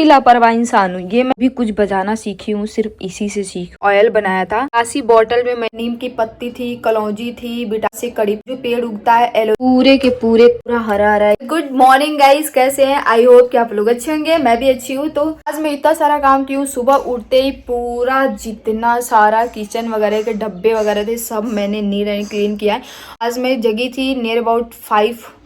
लापरवाह इंसान हूँ। ये मैं भी कुछ बजाना सीखी हूँ, सिर्फ इसी से सीख। ऑयल बनाया था कासी बॉटल में, मैं नीम की पत्ती थी, कलौंजी थी, बिटासे कड़ी, जो पेड़ उगता है एलो, पूरे के पूरा हरा हरा है। गुड मॉर्निंग गाइस, कैसे हैं? आई होप कि आप लोग अच्छे होंगे, मैं भी अच्छी हूँ। तो आज मैं इतना सारा काम की हूँ, सुबह उठते ही पूरा जितना सारा किचन वगैरह के डब्बे वगैरह थे सब मैंने नीट एंड क्लीन किया है। आज मैं जगी थी नियर अबाउट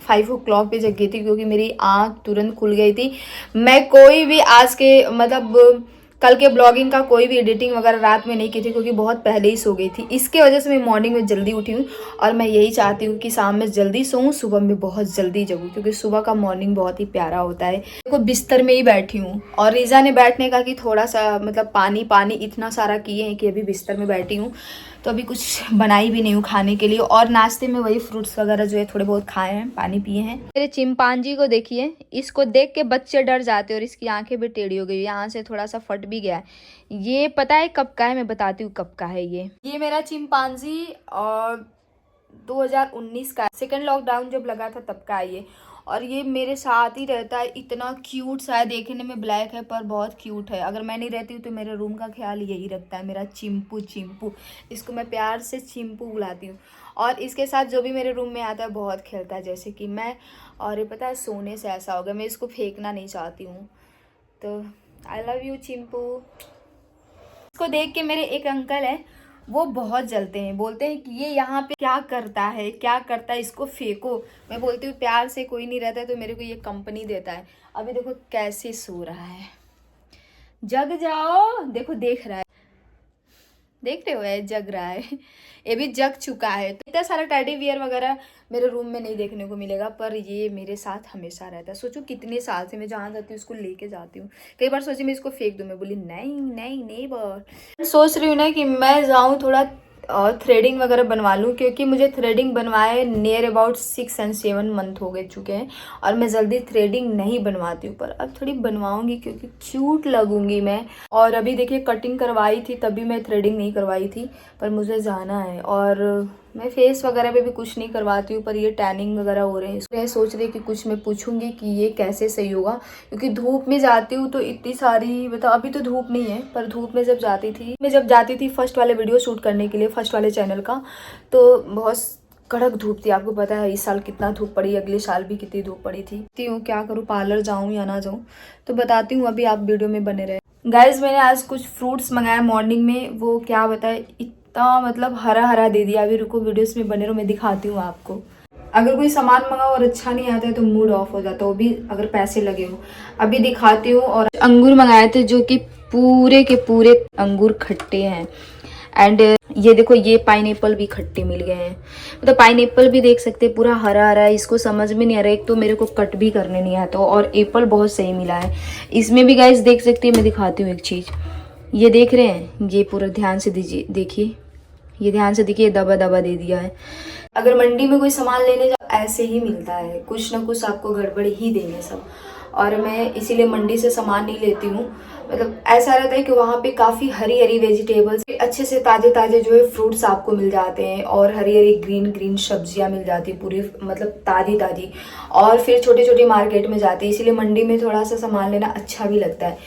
5 o'clock पे जगी थी, क्योंकि मेरी आँख तुरंत खुल गई थी। मैं कोई भी आज के मतलब कल के ब्लॉगिंग का कोई भी एडिटिंग वगैरह रात में नहीं की थी, क्योंकि बहुत पहले ही सो गई थी। इसके वजह से मैं मॉर्निंग में जल्दी उठी हूँ, और मैं यही चाहती हूँ कि शाम में जल्दी सोऊं, सुबह में बहुत जल्दी जगूं, क्योंकि सुबह का मॉर्निंग बहुत ही प्यारा होता है। देखो बिस्तर में ही बैठी हूँ, और रीजा ने बैठने का कि थोड़ा सा मतलब पानी इतना सारा किए हैं कि अभी बिस्तर में बैठी हूँ। तो अभी कुछ बनाई भी नहीं हूँ खाने के लिए, और नाश्ते में वही फ्रूट्स वगैरह जो है थोड़े बहुत खाए हैं, पानी पिए हैं। मेरे चिंपांजी को देखिए, इसको देख के बच्चे डर जाते हैं, और इसकी आंखें भी टेढ़ी हो गई, यहाँ से थोड़ा सा फट भी गया है। ये पता है कब का है? मैं बताती हूँ कब का है। ये मेरा चिंपांजी और 2019 का, सेकेंड लॉकडाउन जब लगा था तब का है ये। और ये मेरे साथ ही रहता है, इतना क्यूट सा है, देखने में ब्लैक है पर बहुत क्यूट है। अगर मैं नहीं रहती हूँ तो मेरे रूम का ख्याल यही रखता है, मेरा चिंपू। इसको मैं प्यार से चिंपू बुलाती हूँ। और इसके साथ जो भी मेरे रूम में आता है बहुत खेलता है, जैसे कि मैं। और ये पता है सोने से ऐसा हो गया, मैं इसको फेंकना नहीं चाहती हूँ। तो आई लव यू चिंपू। इसको देख के मेरे एक अंकल है, वो बहुत जलते हैं, बोलते हैं कि ये यहाँ पे क्या करता है, इसको फेंको। मैं बोलती हूँ प्यार से, कोई नहीं रहता है तो मेरे को ये कंपनी देता है। अभी देखो कैसे सो रहा है, जग जाओ। देखो देख रहा है, देख रहे हो, है जग रहा है। ये भी जग चुका है। तो इतना सारा टेडी बियर वगैरह मेरे रूम में नहीं देखने को मिलेगा, पर ये मेरे साथ हमेशा रहता है। सोचो कितने साल से मैं जहाँ जाती हूँ उसको लेके जाती हूँ। कई बार सोची मैं इसको फेंक दूँ, मैं बोली नहीं बार सोच रही हूँ ना कि मैं जाऊँ थोड़ा और थ्रेडिंग वगैरह बनवा लूँ, क्योंकि मुझे थ्रेडिंग बनवाए नियर अबाउट 6 और 7 मंथ हो गए चुके हैं, और मैं जल्दी थ्रेडिंग नहीं बनवाती हूँ, पर अब थोड़ी बनवाऊंगी क्योंकि क्यूट लगूंगी मैं। और अभी देखिए कटिंग करवाई थी, तभी मैं थ्रेडिंग नहीं करवाई थी, पर मुझे जाना है। और मैं फेस वगैरह पे भी कुछ नहीं करवाती हूँ, पर ये टैनिंग वगैरह हो रहे हैं, इसलिए सोच रही कि कुछ मैं पूछूंगी कि ये कैसे सही होगा। क्योंकि धूप में जाती हूँ तो इतनी सारी, मतलब अभी तो धूप नहीं है, पर धूप में जब जाती थी फर्स्ट वाले वीडियो शूट करने के लिए, फर्स्ट वाले चैनल का, तो बहुत कड़क धूप थी। आपको पता है इस साल कितना धूप पड़ी, अगले साल भी कितनी धूप पड़ी थी। क्या करूँ, पार्लर जाऊँ या ना जाऊँ, तो बताती हूँ, अभी आप वीडियो में बने रहे। गाइज मैंने आज कुछ फ्रूट्स मंगाया मॉर्निंग में, वो क्या बताए इतना मतलब हरा हरा दे दिया। अभी रुको वीडियोस में बने रहो, मैं दिखाती हूँ आपको। अगर कोई सामान मंगाओ और अच्छा नहीं आता है तो मूड ऑफ हो जाता है, वो भी अगर पैसे लगे हो। अभी दिखाती हूँ। और अंगूर मंगाए थे जो कि पूरे के पूरे अंगूर खट्टे हैं। एंड ये देखो, ये पाइनएप्पल भी खट्टे मिल गए हैं। मतलब पाइनएप्पल भी देख सकते हैं पूरा हरा हरा है, इसको समझ में नहीं आ रहा है। एक तो मेरे को कट भी करने नहीं आता, और एप्पल बहुत सही मिला है। इसमें भी गाइस देख सकते हैं, मैं दिखाती हूँ एक चीज़। ये देख रहे हैं, ये पूरा ध्यान से दीजिए, देखिए, ये ध्यान से देखिए, दबा दबा दे दिया है। अगर मंडी में कोई सामान लेने जाओ ऐसे ही मिलता है, कुछ ना कुछ आपको गड़बड़ ही देंगे सब। और मैं इसीलिए मंडी से सामान नहीं लेती हूँ। मतलब ऐसा रहता है कि वहाँ पे काफ़ी हरी हरी वेजिटेबल्स, अच्छे से ताजे ताजे जो है फ्रूट्स आपको मिल जाते हैं, और हरी हरी ग्रीन सब्जियाँ मिल जाती है पूरी, मतलब ताज़ी ताज़ी। और फिर छोटी छोटी मार्केट में जाती है, इसीलिए मंडी में थोड़ा सा सामान लेना अच्छा भी लगता है।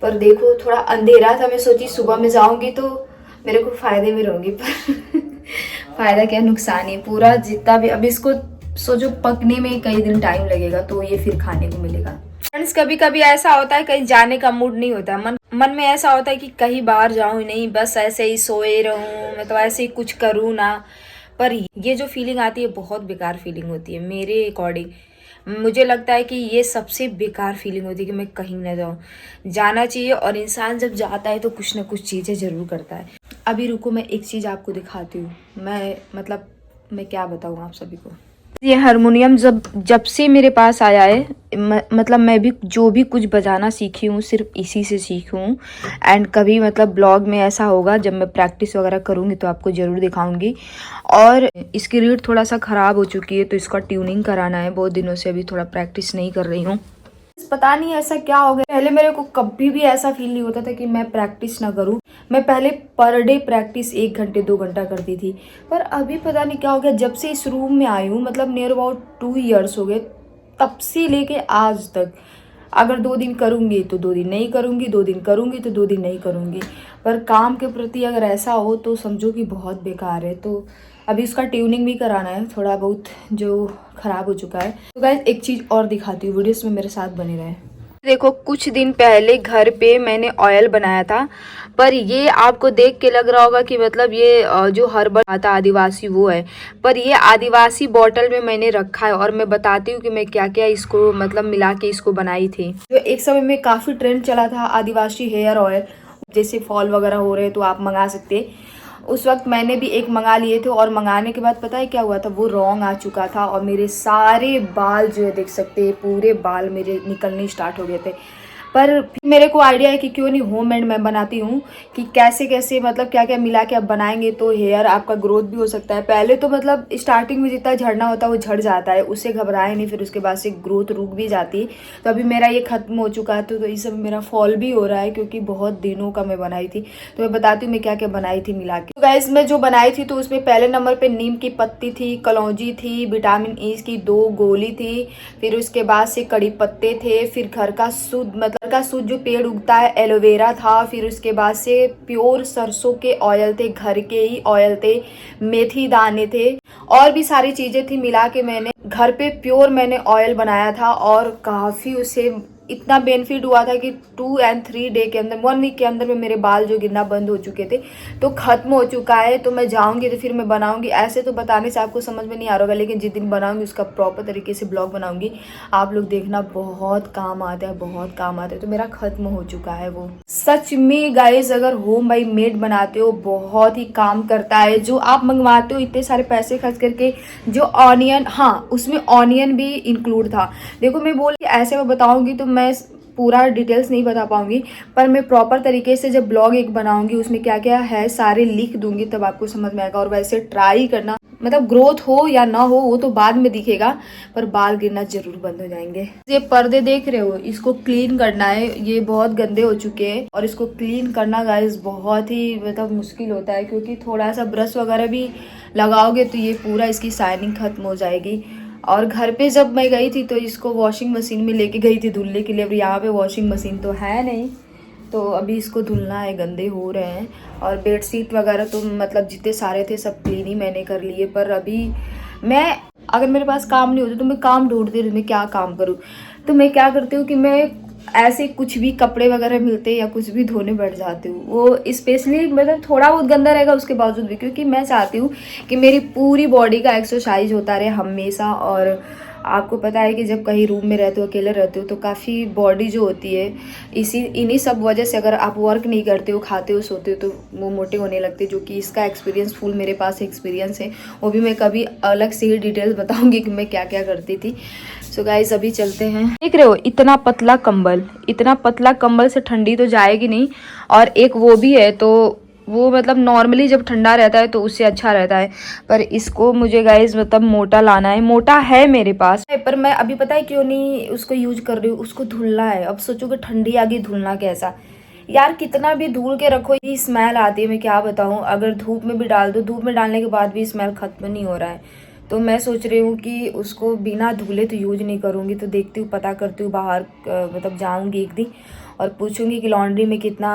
पर देखो थोड़ा अंधेरा था, मैं सोची सुबह में जाऊँगी तो मेरे को फ़ायदे में रहूँगी, पर फ़ायदा क्या नुकसान ही। पूरा जितना भी, अब इसको सोचो पकने में कई दिन टाइम लगेगा, तो ये फिर खाने को मिलेगा। फ्रेंड्स कभी कभी ऐसा होता है, कहीं जाने का मूड नहीं होता, मन में ऐसा होता है कि कहीं बाहर जाऊं नहीं, बस ऐसे ही सोए रहूं, मैं तो ऐसे ही कुछ करूं ना। पर ये जो फीलिंग आती है बहुत बेकार फीलिंग होती है मेरे अकॉर्डिंग। मुझे लगता है कि ये सबसे बेकार फीलिंग होती है कि मैं कहीं ना जाऊं। जाना चाहिए, और इंसान जब जाता है तो कुछ ना कुछ चीज़ें ज़रूर करता है। अभी रुको, मैं एक चीज़ आपको दिखाती हूँ। मैं क्या बताऊँ आप सभी को। ये हारमोनियम जब से मेरे पास आया है, मतलब मैं भी जो भी कुछ बजाना सीखी हूँ सिर्फ इसी से सीखी हूँ। एंड कभी मतलब ब्लॉग में ऐसा होगा जब मैं प्रैक्टिस वगैरह करूँगी तो आपको ज़रूर दिखाऊंगी। और इसकी रीड थोड़ा सा ख़राब हो चुकी है, तो इसका ट्यूनिंग कराना है। बहुत दिनों से अभी थोड़ा प्रैक्टिस नहीं कर रही हूँ, पता नहीं ऐसा क्या हो गया। पहले मेरे को कभी भी ऐसा फील नहीं होता था कि मैं प्रैक्टिस ना करूं। मैं पहले पर डे प्रैक्टिस 1 घंटे 2 घंटा करती थी, पर अभी पता नहीं क्या हो गया। जब से इस रूम में आई हूँ, मतलब नियर अबाउट 2 ईयर्स हो गए, तब से लेके आज तक अगर 2 दिन करूँगी तो 2 दिन नहीं करूँगी, 2 दिन करूँगी तो 2 दिन नहीं करूँगी। पर काम के प्रति अगर ऐसा हो तो समझो कि बहुत बेकार है। तो अभी उसका ट्यूनिंग भी कराना है, थोड़ा बहुत जो ख़राब हो चुका है। तो गाइस एक चीज़ और दिखाती हूँ, वीडियोस में मेरे साथ बने रहें। देखो कुछ दिन पहले घर पे मैंने ऑयल बनाया था, पर ये आपको देख के लग रहा होगा कि मतलब ये जो हर्बल आता आदिवासी वो है, पर ये आदिवासी बॉटल में मैंने रखा है। और मैं बताती हूँ कि मैं क्या क्या इसको मतलब मिला के इसको बनाई थी। जो एक समय में काफ़ी ट्रेंड चला था आदिवासी हेयर ऑयल, जैसे फॉल वगैरह हो रहे तो आप मंगा सकते। उस वक्त मैंने भी एक मंगा लिए थे और मंगाने के बाद पता है क्या हुआ था, वो रॉन्ग आ चुका था और मेरे सारे बाल जो है देख सकते हैं, पूरे बाल मेरे निकलने स्टार्ट हो गए थे। पर फिर मेरे को आइडिया है कि क्यों नहीं होममेड मैं बनाती हूँ कि कैसे कैसे मतलब क्या क्या मिला के आप बनाएंगे तो हेयर आपका ग्रोथ भी हो सकता है। पहले तो मतलब स्टार्टिंग में जितना झड़ना होता है वो झड़ जाता है, उससे घबराए नहीं, फिर उसके बाद से ग्रोथ रुक भी जाती है। तो अभी मेरा ये खत्म हो चुका है, तो इस समय मेरा फॉल भी हो रहा है क्योंकि बहुत दिनों का मैं बनाई थी। तो मैं बताती हूँ मैं क्या क्या बनाई थी मिला के। तो गाइस मैं जो बनाई थी तो उसमें पहले नंबर पे नीम की पत्ती थी, कलौंजी थी, विटामिन ई की 2 गोली थी, फिर उसके बाद से कड़ी पत्ते थे, फिर घर का शुद्ध मतलब का शुद्ध जो पेड़ उगता है एलोवेरा था, फिर उसके बाद से प्योर सरसों के ऑयल थे, घर के ही ऑयल थे, मेथी दाने थे और भी सारी चीजें थी। मिला के मैंने घर पे प्योर मैंने ऑयल बनाया था और काफी उससे इतना बेनिफिट हुआ था कि 2 और 3 डे के अंदर 1 वीक के अंदर में मेरे बाल जो गिरना बंद हो चुके थे, तो खत्म हो चुका है। तो मैं जाऊंगी तो फिर मैं बनाऊंगी, ऐसे तो बताने से आपको समझ में नहीं आ रहा होगा, लेकिन जिस दिन बनाऊंगी उसका प्रॉपर तरीके से ब्लॉग बनाऊंगी, आप लोग देखना, बहुत काम आता है, बहुत काम आता है। तो मेरा खत्म हो चुका है वो। सच में गाइस अगर होम बाई मेड बनाते हो बहुत ही काम करता है। जो आप मंगवाते हो इतने सारे पैसे खर्च करके, जो ऑनियन, हाँ उसमें ऑनियन भी इंक्लूड था। देखो मैं बोल ऐसे मैं बताऊंगी तो मैं पूरा डिटेल्स नहीं बता पाऊंगी, पर मैं प्रॉपर तरीके से जब ब्लॉग एक बनाऊंगी उसमें क्या क्या है सारे लिख दूंगी, तब आपको समझ में आएगा। और वैसे ट्राई करना, मतलब ग्रोथ हो या ना हो वो तो बाद में दिखेगा, पर बाल गिरना जरूर बंद हो जाएंगे। ये पर्दे देख रहे हो, इसको क्लीन करना है, ये बहुत गंदे हो चुके हैं और इसको क्लीन करना गाइस बहुत ही मतलब मुश्किल होता है, क्योंकि थोड़ा सा ब्रश वगैरह भी लगाओगे तो ये पूरा इसकी शाइनिंग खत्म हो जाएगी। और घर पे जब मैं गई थी तो इसको वॉशिंग मशीन में लेके गई थी धुलने के लिए। अब यहाँ पे वॉशिंग मशीन तो है नहीं, तो अभी इसको धुलना है, गंदे हो रहे हैं। और बेडशीट वगैरह तो मतलब जितने सारे थे सब क्लीन ही मैंने कर लिए। पर अभी मैं, अगर मेरे पास काम नहीं होता तो मैं काम ढूंढती रहती, मैं क्या काम करूँ। तो मैं क्या करती हूँ कि मैं ऐसे कुछ भी कपड़े वगैरह मिलते या कुछ भी धोने बैठ जाती हूँ। वो स्पेशली मतलब थोड़ा बहुत गंदा रहेगा उसके बावजूद भी, क्योंकि मैं चाहती हूँ कि मेरी पूरी बॉडी का एक्सरसाइज होता रहे हमेशा। और आपको पता है कि जब कहीं रूम में रहते हो, अकेले रहते हो, तो काफ़ी बॉडी जो होती है इन्हीं सब वजह से, अगर आप वर्क नहीं करते हो, खाते हो, सोते हो, तो वो मोटे होने लगते हैं। जो कि इसका एक्सपीरियंस फुल मेरे पास एक्सपीरियंस है, वो भी मैं कभी अलग से ही डिटेल्स बताऊंगी कि मैं क्या क्या करती थी। सो गाइस अभी चलते हैं। देख रहे हो इतना पतला कंबल, इतना पतला कंबल से ठंडी तो जाएगी नहीं। और एक वो भी है, तो वो मतलब नॉर्मली जब ठंडा रहता है तो उससे अच्छा रहता है, पर इसको मुझे गाइस मतलब मोटा लाना है। मोटा है मेरे पास, पर मैं अभी पता है क्यों नहीं उसको यूज कर रही हूँ, उसको धुलना है। अब सोचो कि ठंडी आ गई, धुलना कैसा यार, कितना भी धुल के रखो ये स्मेल आती है, मैं क्या बताऊँ। अगर धूप में भी डाल दो, धूप में डालने के बाद भी स्मेल खत्म नहीं हो रहा है। तो मैं सोच रही हूँ कि उसको बिना धुले तो यूज नहीं करूँगी। तो देखती हूँ, पता करती हूँ, बाहर मतलब जाऊँगी एक दिन और पूछूंगी कि लॉन्ड्री में कितना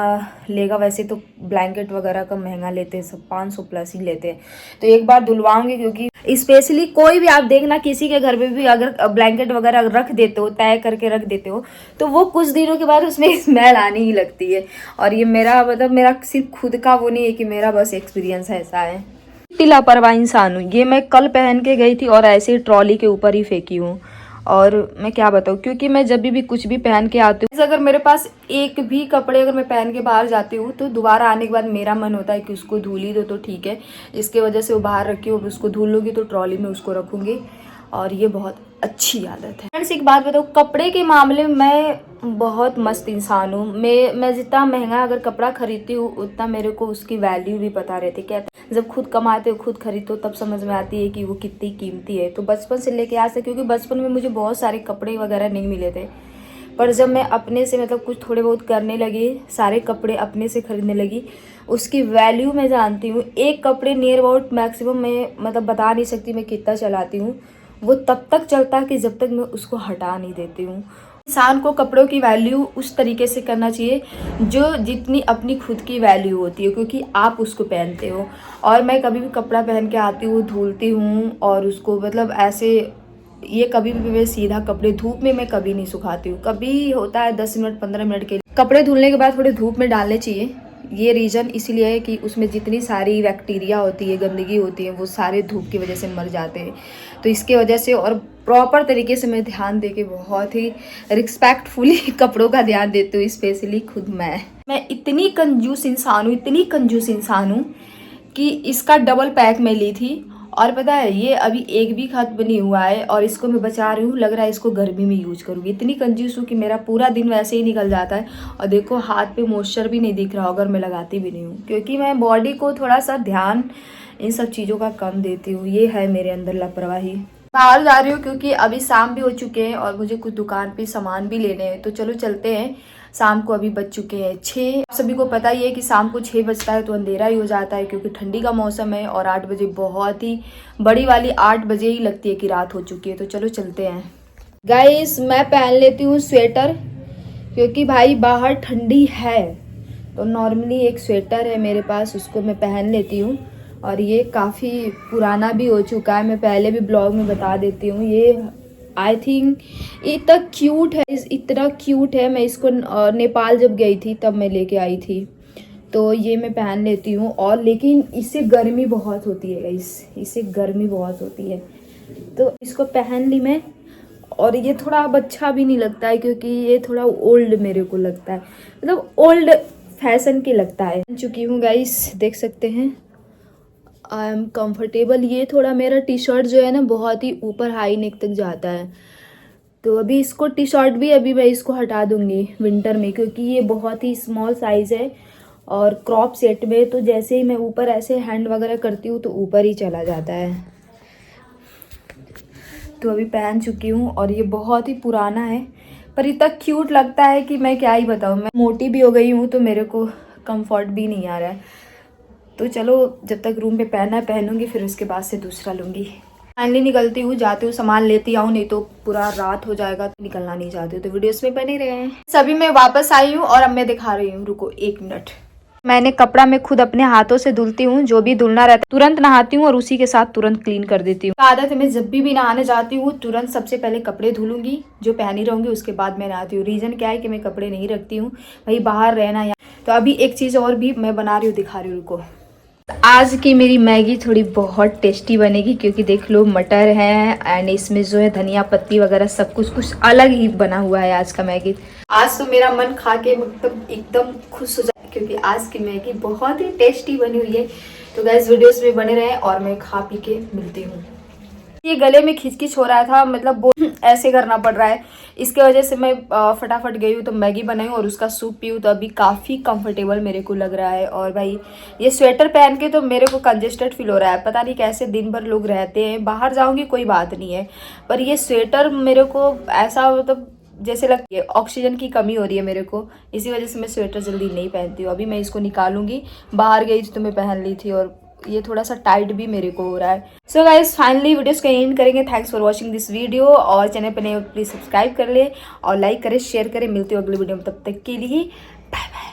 लेगा। वैसे तो ब्लैंकेट वगैरह का महंगा लेते हैं, सब 500 प्लस ही लेते हैं। तो एक बार धुलवाऊंगी, क्योंकि स्पेशली कोई भी आप देखना किसी के घर में भी अगर ब्लैंकेट वगैरह रख देते हो, तय करके रख देते हो, तो वो कुछ दिनों के बाद उसमें स्मेल आने ही लगती है। और ये मेरा मतलब मेरा सिर्फ खुद का वो नहीं है कि मेरा बस एक्सपीरियंस ऐसा है। लापरवाह इंसान हूँ। ये मैं कल पहन के गई थी और ऐसे ही ट्रॉली के ऊपर ही फेंकी हूँ। और मैं क्या बताऊँ, क्योंकि मैं जब भी कुछ भी पहन के आती हूँ, अगर मेरे पास एक भी कपड़े अगर मैं पहन के बाहर जाती हूँ तो दोबारा आने के बाद मेरा मन होता है कि उसको धुल ही दो तो ठीक है। इसके वजह से वो बाहर रखी हूँ, उसको धुल लूँगी तो ट्रॉली में उसको रखूँगी, और ये बहुत अच्छी आदत है। फ्रेंड्स एक बात बताऊँ, कपड़े के मामले में मैं बहुत मस्त इंसान हूँ। मैं जितना महंगा अगर कपड़ा खरीदती हूँ उतना मेरे को उसकी वैल्यू भी पता रहती है। कहते जब खुद कमाते हो, खुद खरीदते हो, तब समझ में आती है कि वो कितनी कीमती है। तो बचपन से लेके आज तक, क्योंकि बचपन में मुझे बहुत सारे कपड़े वगैरह नहीं मिले थे, पर जब मैं अपने से मतलब कुछ थोड़े बहुत करने लगी, सारे कपड़े अपने से खरीदने लगी, उसकी वैल्यू मैं जानती हूँ। एक कपड़े नियर अबाउट मैक्सिमम मैं मतलब बता नहीं सकती मैं कितना चलाती हूँ। वो तब तक चलता है कि जब तक मैं उसको हटा नहीं देती हूँ। इंसान को कपड़ों की वैल्यू उस तरीके से करना चाहिए जो जितनी अपनी खुद की वैल्यू होती है, क्योंकि आप उसको पहनते हो। और मैं कभी भी कपड़ा पहन के आती हूँ, धुलती हूँ और उसको मतलब ऐसे, ये कभी भी मैं सीधा कपड़े धूप में मैं कभी नहीं सुखाती हूँ। कभी होता है 10 मिनट 15 मिनट के लिए कपड़े धुलने के बाद थोड़े धूप में डालने चाहिए। ये रीज़न इसीलिए है कि उसमें जितनी सारी बैक्टीरिया होती है, गंदगी होती है, वो सारे धूप की वजह से मर जाते हैं। तो इसके वजह से और प्रॉपर तरीके से मैं ध्यान दे के बहुत ही रिस्पेक्टफुली कपड़ों का ध्यान देती हूँ, स्पेशली खुद मैं इतनी कंजूस इंसान हूँ, इतनी कंजूस इंसान हूँ कि इसका डबल पैक मैं ली थी। और पता है ये अभी एक भी खत्म नहीं हुआ है और इसको मैं बचा रही हूँ। लग रहा है इसको गर्मी में यूज करूँगी। इतनी कंजूस हूँ कि मेरा पूरा दिन वैसे ही निकल जाता है। और देखो हाथ पे मॉइस्चर भी नहीं दिख रहा अगर मैं लगाती भी नहीं हूँ, क्योंकि मैं बॉडी को थोड़ा सा ध्यान इन सब चीज़ों का कम देती हूँ। ये है मेरे अंदर लापरवाही। बाहर जा रही हूँ क्योंकि अभी शाम भी हो चुके हैं और मुझे कुछ दुकान पे सामान भी लेने हैं। तो चलो चलते हैं। शाम को अभी बज चुके हैं 6। सभी को पता ही है कि शाम को 6 बजता है तो अंधेरा ही हो जाता है, क्योंकि ठंडी का मौसम है। और 8 बजे बहुत ही बड़ी वाली 8 बजे ही लगती है कि रात हो चुकी है। तो चलो चलते हैं। गाइस मैं पहन लेती हूँ स्वेटर, क्योंकि भाई बाहर ठंडी है। तो नॉर्मली एक स्वेटर है मेरे पास, उसको मैं पहन लेती हूँ। और ये काफ़ी पुराना भी हो चुका है, मैं पहले भी ब्लॉग में बता देती हूँ। ये आई थिंक इतना क्यूट है, इतना क्यूट है। मैं इसको नेपाल जब गई थी तब मैं लेके आई थी। तो ये मैं पहन लेती हूँ। और लेकिन इससे गर्मी बहुत होती है गाइस, इससे गर्मी बहुत होती है। तो इसको पहन ली मैं। और ये थोड़ा अब अच्छा भी नहीं लगता है, क्योंकि ये थोड़ा ओल्ड मेरे को लगता है, मतलब ओल्ड फैशन के लगता है। चुकी हूँ गाइस, देख सकते हैं। I am comfortable. ये थोड़ा मेरा टी शर्ट जो है ना बहुत ही ऊपर हाई नेक तक जाता है। तो अभी इसको टी शर्ट भी अभी मैं इसको हटा दूंगी विंटर में, क्योंकि ये बहुत ही स्मॉल साइज़ है और क्रॉप सेट में। तो जैसे ही मैं ऊपर ऐसे हैंड वगैरह करती हूँ तो ऊपर ही चला जाता है। तो अभी पहन चुकी हूँ और ये बहुत ही पुराना है, पर इतना क्यूट लगता है कि मैं क्या ही बताऊँ। मैं मोटी भी हो गई हूँ तो मेरे को कंफर्ट भी नहीं आ रहा है। तो चलो जब तक रूम पे पहनना है पहनूंगी, फिर उसके बाद से दूसरा लूँगी। फाइनली निकलती हूँ, जाती हूँ, सामान लेती आऊँ, नहीं तो पूरा रात हो जाएगा। तो निकलना नहीं चाहती हूँ, तो वीडियोस में बने रहे। सभी मैं वापस आई हूँ और अब मैं दिखा रही हूँ, रुको 1 मिनट। मैंने कपड़ा मैं खुद अपने हाथों से धुलती हूँ, जो भी धुलना रहता है तुरंत नहाती हूँ और उसी के साथ तुरंत क्लीन कर देती हूँ। आदत है मैं जब भी नहाने जाती हूँ तुरंत सबसे पहले कपड़े धुलूंगी जो पहनी रहूंगी, उसके बाद मैं नहाती हूँ। रीजन क्या है कि मैं कपड़े नहीं रखती हूँ, भाई बाहर रहना। या तो अभी एक चीज़ और भी मैं बना रही हूँ, दिखा रही हूँ, रुको। आज की मेरी मैगी थोड़ी बहुत टेस्टी बनेगी, क्योंकि देख लो मटर है एंड इसमें जो है धनिया पत्ती वगैरह सब कुछ अलग ही बना हुआ है आज का मैगी। आज तो मेरा मन खा के मतलब एकदम खुश हो जाए, क्योंकि आज की मैगी बहुत ही टेस्टी बनी हुई है। तो गाइस वीडियोस में बने रहे और मैं खा पी के मिलती हूँ। ये गले में खिचखिच हो रहा था, मतलब ऐसे करना पड़ रहा है, इसके वजह से मैं फटाफट गई हूँ तो मैगी बनाई और उसका सूप पीऊँ। तो अभी काफ़ी कंफर्टेबल मेरे को लग रहा है। और भाई ये स्वेटर पहन के तो मेरे को कंजेस्टेड फील हो रहा है, पता नहीं कैसे दिन भर लोग रहते हैं। बाहर जाऊँगी कोई बात नहीं है, पर ये स्वेटर मेरे को ऐसा मतलब जैसे लगती है ऑक्सीजन की कमी हो रही है मेरे को, इसी वजह से मैं स्वेटर जल्दी नहीं पहनती हूँ। अभी मैं इसको निकालूंगी, बाहर गई थी तो मैं पहन ली थी और ये थोड़ा सा टाइट भी मेरे को हो रहा है। सो गाइस फाइनली वीडियोस को एंड करेंगे। Thanks for watching this video. और चैनल पर नए हो प्लीज सब्सक्राइब कर ले और लाइक करें, शेयर करें। मिलती हूँ अगले वीडियो में, तब तक के लिए बाय बाय।